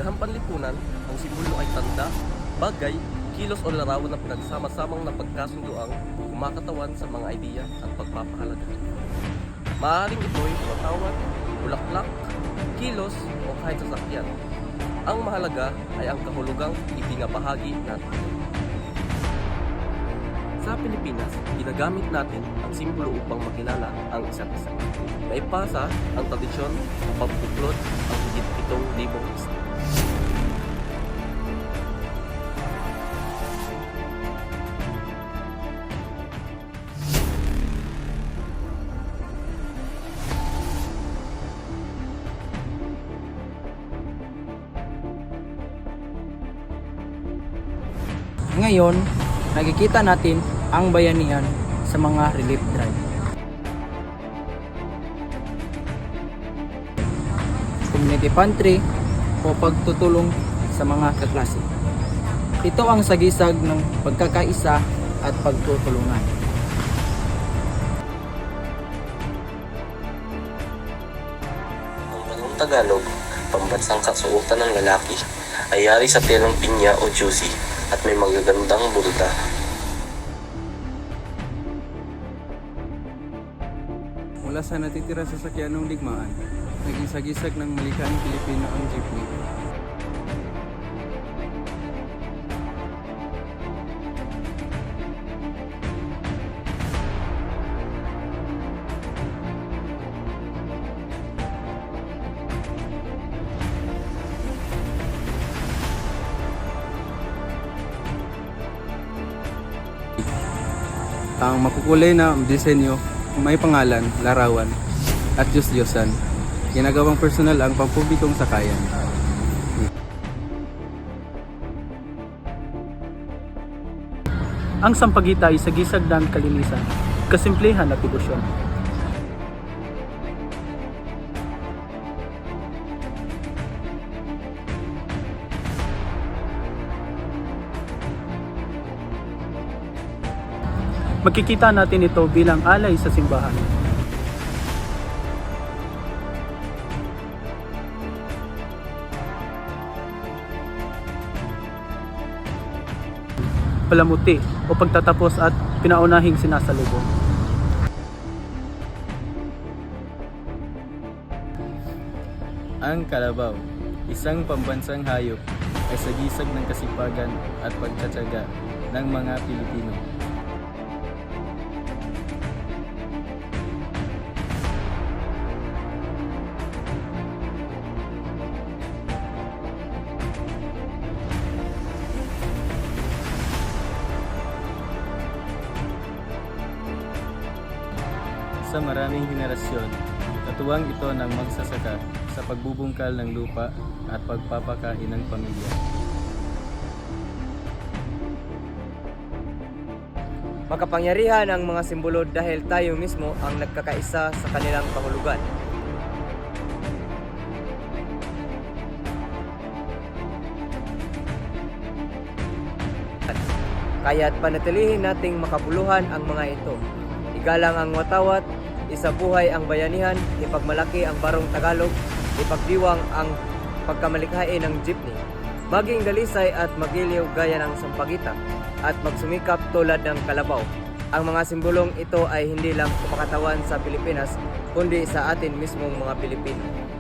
karagahang panlipunan, ang simbolo ay tanda, bagay, kilos o larawan na pinagsama-samang napagkasunduang kumakatawan sa mga ideya at pagpapahalaga. Maaaring ito'y watawat, bulaklak, kilos o kahit sasakyan. Ang mahalaga ay ang kahulugang ibinabahagi natin. Sa Pilipinas, ginagamit natin ang simbolo upang makilala ang isa't isa. Naipasa ang tradisyon o pagbuklod ang higit 7,000 isa. Ngayon, nakikita natin ang bayanihan sa mga relief drive. Community pantry o pagtutulong sa mga kaklase. Ito ang sagisag ng pagkakaisa at pagtutulungan. Ang Bagong Tagalog, pambansang kasuotan ng lalaki, ay yari sa telang pinya o juicy at may magagandang bulda. Mula sa natitira sa sakyanong digmaan, naging sagisag ng malikaing Pilipino ang jeepney. Ang makukulay na disenyo, may pangalan, larawan, at Diyos-Diyosan. Ginagawang personal ang pampublikong sakayan. Ang sampagita ay sagisag ng kalinisan, kasimplihan at debosyon. Makikita natin ito bilang alay sa simbahan. Palamuti o pagtatapos at pinaunahing sinasalubong. Ang kalabaw, isang pambansang hayop, ay sagisag ng kasipagan at pagtsatsaga ng mga Pilipino. Sa maraming henerasyon, katuwang ito ng magsasaka sa pagbubungkal ng lupa at pagpapakain ng pamilya. Makapangyarihan ang mga simbolo dahil tayo mismo ang nagkakaisa sa kanilang kahulugan. Kaya't panatilihin nating makabuluhan ang mga ito. Igalang ang watawat, isabuhay ang bayanihan, ipagmalaki ang barong Tagalog, ipagdiwang ang pagkamalikhain ng jeepney, maging dalisay at magiliw gaya ng sampagita, at magsumikap tulad ng kalabaw. Ang mga simbolong ito ay hindi lang kumakatawan sa Pilipinas, kundi sa atin mismong mga Pilipino.